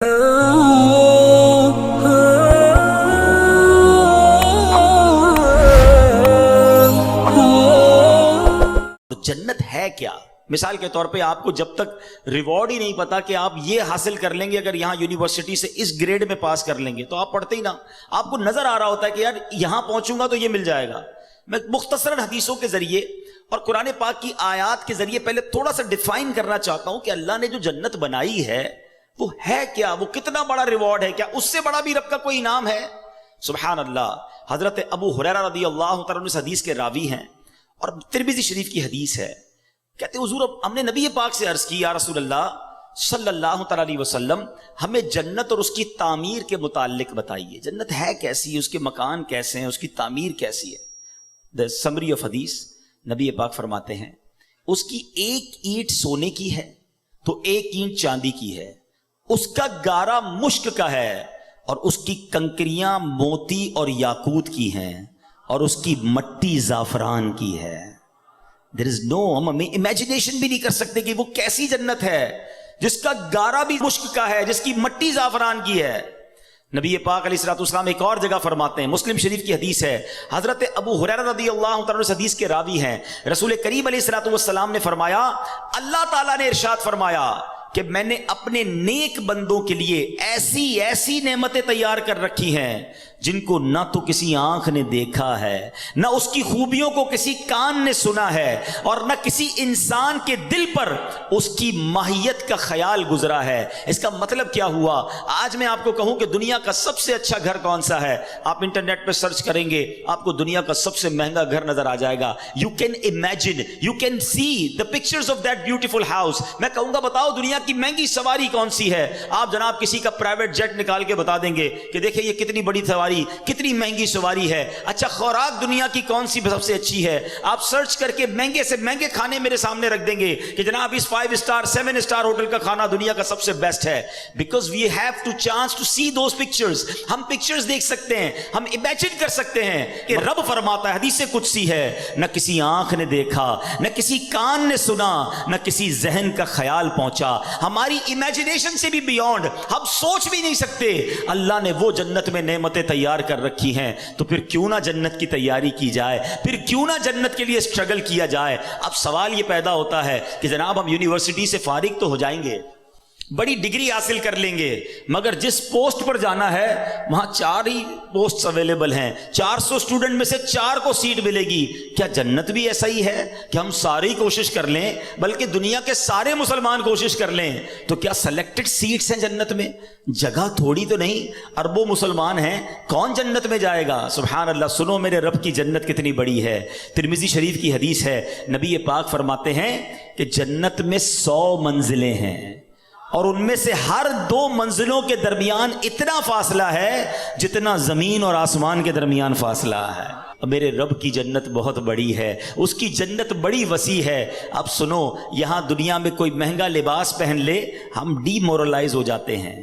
जन्नत है क्या? मिसाल के तौर पे आपको जब तक रिवॉर्ड ही नहीं पता कि आप ये हासिल कर लेंगे, अगर यहाँ यूनिवर्सिटी से इस ग्रेड में पास कर लेंगे, तो आप पढ़ते ही ना, आपको नजर आ रहा होता है कि यार यहाँ पहुंचूंगा तो ये मिल जाएगा। मैं मुख्तसरन हदीसों के जरिए और कुरान पाक की आयात के जरिए पहले थोड़ा सा डिफाइन करना चाहता हूं कि अल्लाह ने जो जन्नत बनाई है वो है क्या, वो कितना बड़ा रिवॉर्ड है, क्या उससे बड़ा भी रब का कोई इनाम है? सुभान अल्लाह। हजरत अबू हुरैरा रज़ी अल्लाह तआला अन्हु इस हदीस के रावी हैं और तिरमिज़ी शरीफ की हदीस है। कहते हुजूर, हमने नबी पाक से अर्ज की, या रसूल अल्लाह सल्लल्लाहु तआला अलैहि वसल्लम, हमें जन्नत और उसकी तामीर के मुताल्लिक बताइए। जन्नत है कैसी है, उसके मकान कैसे हैं, उसकी तामीर कैसी है? द समरी ऑफ हदीस, नबी पाक फरमाते हैं उसकी एक ईंट सोने की है तो एक ईंट चांदी की है, उसका गारा मुश्क का है और उसकी कंकरियां मोती और याकूत की हैं और उसकी मट्टी जाफरान की है। देयर इज नो, हम इमेजिनेशन भी नहीं कर सकते कि वो कैसी जन्नत है जिसका गारा भी मुश्क का है, जिसकी मट्टी जाफरान की है। नबी पाक अलैहिस्सलाम एक और जगह फरमाते हैं, मुस्लिम शरीफ की हदीस है, हजरत अबू हुरैरा रज़ियल्लाहु तआला इस हदीस के रावी हैं, रसूल करीम अलैहिस्सलाम ने फरमाया, अल्लाह ताला ने इरशाद फरमाया कि मैंने अपने नेक बंदों के लिए ऐसी ऐसी नेमतें तैयार कर रखी हैं जिनको ना तो किसी आंख ने देखा है, ना उसकी खूबियों को किसी कान ने सुना है और ना किसी इंसान के दिल पर उसकी माहियत का ख्याल गुजरा है। इसका मतलब क्या हुआ? आज मैं आपको कहूं कि दुनिया का सबसे अच्छा घर कौन सा है, आप इंटरनेट पे सर्च करेंगे आपको दुनिया का सबसे महंगा घर नजर आ जाएगा। You can imagine, you can see the pictures of that beautiful house. मैं कहूंगा बताओ दुनिया की महंगी सवारी कौन सी है, आप जनाब किसी का प्राइवेट जेट निकाल के बता देंगे कि देखिए ये कितनी बड़ी सवारी, कितनी महंगी सवारी है। अच्छा, खुराक दुनिया की कौन सी सबसे अच्छी है, आप सर्च करके महंगे से महंगे खाने मेरे सामने रख देंगे कि जनाब इस 5 स्टार 7 स्टार होटल का खाना दुनिया का सबसे बेस्ट है। Because we have to chance to see those pictures. हम पिक्चर्स देख सकते हैं, हम इमेजिन कर सकते हैं कि रब फरमाता है, हदीस कुदसी है, न किसी आंख ने देखा, न किसी कान ने सुना, न किसी जहन का ख्याल पहुंचा, हमारी इमेजिनेशन से भी बियॉन्ड, हम सोच भी नहीं सकते। अल्लाह ने वो जन्नत में नेमतें तैयार कर रखी हैं, तो फिर क्यों ना जन्नत की तैयारी की जाए, फिर क्यों ना जन्नत के लिए स्ट्रगल किया जाए। अब सवाल ये पैदा होता है कि जनाब हम यूनिवर्सिटी से फारिग तो हो जाएंगे, बड़ी डिग्री हासिल कर लेंगे, मगर जिस पोस्ट पर जाना है वहां 4 ही पोस्ट अवेलेबल हैं, 400 स्टूडेंट में से 4 को सीट मिलेगी। क्या जन्नत भी ऐसा ही है कि हम सारे ही कोशिश कर लें, बल्कि दुनिया के सारे मुसलमान कोशिश कर लें, तो क्या सेलेक्टेड सीट्स हैं जन्नत में? जगह थोड़ी तो नहीं, अरबों मुसलमान हैं, कौन जन्नत में जाएगा? सुभान अल्लाह। सुनो मेरे रब की जन्नत कितनी बड़ी है। तिरमिज़ी शरीफ की हदीस है, नबी पाक फरमाते हैं कि जन्नत में 100 मंजिलें हैं और उनमें से हर 2 मंजिलों के दरमियान इतना फासला है जितना जमीन और आसमान के दरमियान फासला है। मेरे रब की जन्नत बहुत बड़ी है, उसकी जन्नत बड़ी वसी है। अब सुनो, यहां दुनिया में कोई महंगा लिबास पहन ले हम डीमोरलाइज हो जाते हैं,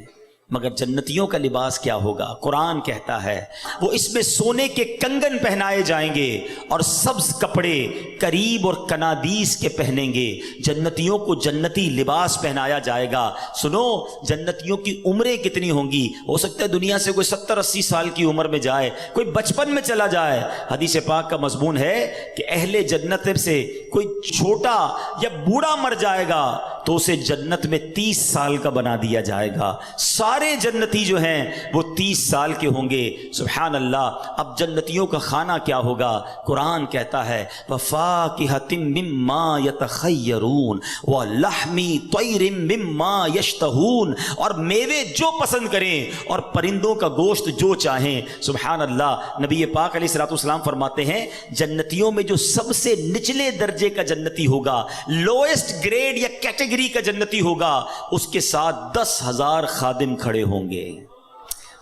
मगर जन्नतियों का लिबास क्या होगा? कुरान कहता है वो इसमें सोने के कंगन पहनाए जाएंगे और सब्ज कपड़े करीब और कनादीस के पहनेंगे। जन्नतियों को जन्नती लिबास पहनाया जाएगा। सुनो, जन्नतियों की उम्रें कितनी होंगी? हो सकता है दुनिया से कोई 70-80 साल की उम्र में जाए, कोई बचपन में चला जाए। हदीस पाक का मजमून है कि अहले जन्नत से कोई छोटा या बूढ़ा मर जाएगा तो उसे जन्नत में 30 साल का बना दिया जाएगा। सारे जन्नती जो हैं वो 30 साल के होंगे। सुभान अल्लाह। अब जन्नतियों का खाना क्या होगा? कुरान कहता है वफ़ाकिहतिम मिम्मा यतखय्यरून व लहमी तैरिम मिम्मा यश्तहून, और मेवे जो पसंद करें और परिंदों का गोश्त जो चाहें। सुभान अल्लाह। नबी पाक अलैहिस्सलाम फरमाते हैं जन्नतियों में जो सबसे निचले दर्जे का जन्नती होगा, लोएस्ट ग्रेड या कैटेगरी का जन्नती होगा, उसके साथ 10,000 खादिम खड़े होंगे।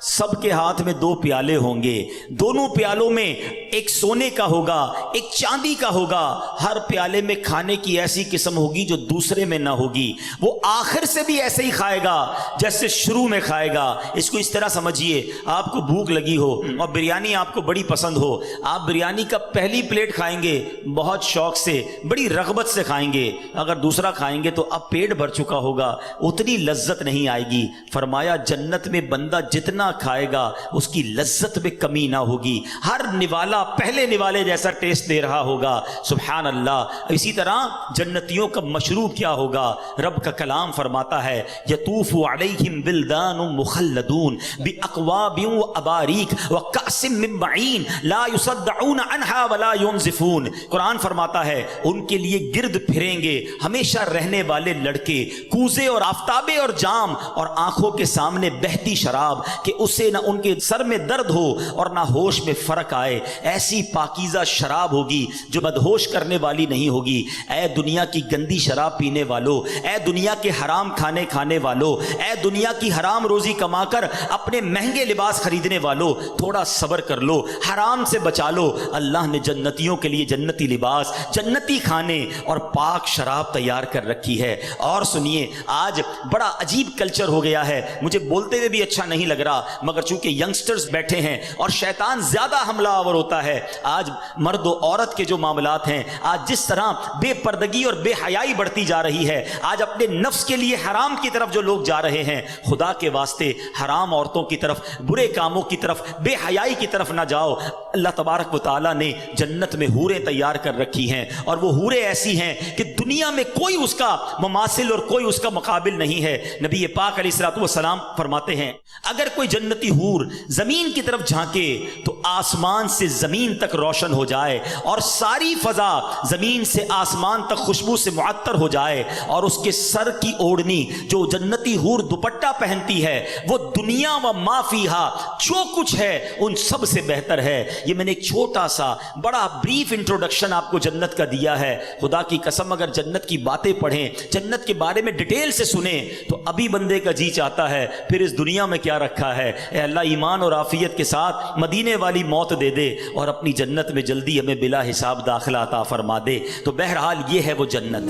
سب کے ہاتھ میں 2 پیالے ہوں گے، دونوں پیالوں میں ایک سونے کا ہوگا، ایک چاندی کا ہوگا، ہر پیالے میں کھانے کی ایسی قسم ہوگی جو دوسرے میں نہ ہوگی، وہ آخر سے بھی ایسے ہی کھائے گا جیسے شروع میں کھائے گا۔ اس کو اس طرح سمجھیے، آپ کو بھوک لگی ہو اور بریانی آپ کو بڑی پسند ہو، آپ بریانی کا پہلی پلیٹ کھائیں گے بہت شوق سے، بڑی رغبت سے کھائیں گے، اگر دوسرا کھائیں گے تو اب پیٹ بھر چکا ہوگا، اتنی لذت نہیں آئے گی۔ فرمایا جنت میں بندہ جتنا کھائے گا اس کی لذت میں کمی نہ ہوگی، ہر نوالا پہلے نوالے جیسا ٹیسٹ دے رہا ہوگا۔ سبحان اللہ۔ اسی طرح جنتیوں کا مشروب کیا ہوگا؟ رب کا کلام فرماتا ہے یطوف علیہم ولدان مخلدون باکواب واباریک وکأس من معین لا یصدعون عنہا ولا ينزفون۔ قرآن فرماتا ہے ان کے لیے گرد پھریں گے ہمیشہ رہنے والے لڑکے، کوزے اور آفتابے اور جام اور آنکھوں کے سامنے بہتی شراب کہ اسے نہ ان کے سر میں درد ہو اور نہ ہوش میں فرق آئے۔ ایسی پاکیزہ شراب ہوگی جو بدہوش کرنے والی نہیں ہوگی۔ اے دنیا کی گندی شراب پینے والو، اے دنیا کے حرام کھانے والو، اے دنیا کی حرام روزی کما کر اپنے مہنگے لباس خریدنے والو، تھوڑا صبر کر لو، حرام سے بچا لو۔ اللہ نے جنتیوں کے لیے جنتی لباس، جنتی کھانے اور پاک شراب تیار کر رکھی ہے۔ اور سنیے، آج بڑا عجیب کلچر ہو گیا ہے، مجھے بولتے ہوئے بھی اچھا نہیں لگ رہا، مگر چونکہ ینگسٹرز بیٹھے ہیں اور شیطان زیادہ حملہ آور ہوتا ہے، آج مرد و عورت کے جو معاملات ہیں، آج جس طرح بے پردگی اور بے حیائی بڑھتی جا رہی ہے، آج اپنے نفس کے لیے حرام کی طرف جو لوگ جا رہے ہیں، خدا کے واسطے حرام عورتوں کی طرف، برے کاموں کی طرف، بے حیائی کی طرف نہ جاؤ۔ اللہ تبارک و تعالیٰ نے جنت میں حوریں تیار کر رکھی ہیں، اور وہ حوریں ایسی ہیں کہ دنیا میں کوئی اس کا مماثل اور کوئی اس کا مقابل نہیں ہے۔ نبی پاک علیہ الصلوۃ والسلام فرماتے ہیں اگر کوئی جنتی حور زمین کی طرف جھانکے تو آسمان سے زمین تک روشن ہو جائے، اور ساری فضا زمین سے آسمان تک خوشبو سے معطر ہو جائے، اور اس کے سر کی اوڑھنی جو جنتی حور دوپٹہ پہنتی ہے وہ دنیا و ما فیہا، جو کچھ ہے ان سب سے بہتر ہے۔ یہ میں نے ایک چھوٹا سا بڑا بریف انٹروڈکشن آپ کو جنت کا دیا ہے۔ خدا کی قسم اگر جنت کی باتیں پڑھیں، جنت کے بارے میں ڈیٹیل سے سنیں تو ابھی بندے کا جی چاہتا ہے پھر اس دنیا میں کیا رکھا ہے۔ اے اللہ ایمان اور عافیت کے ساتھ مدینے والی موت دے دے اور اپنی جنت میں جلدی ہمیں بلا حساب داخلہ عطا فرما دے۔ تو بہرحال یہ ہے وہ جنت۔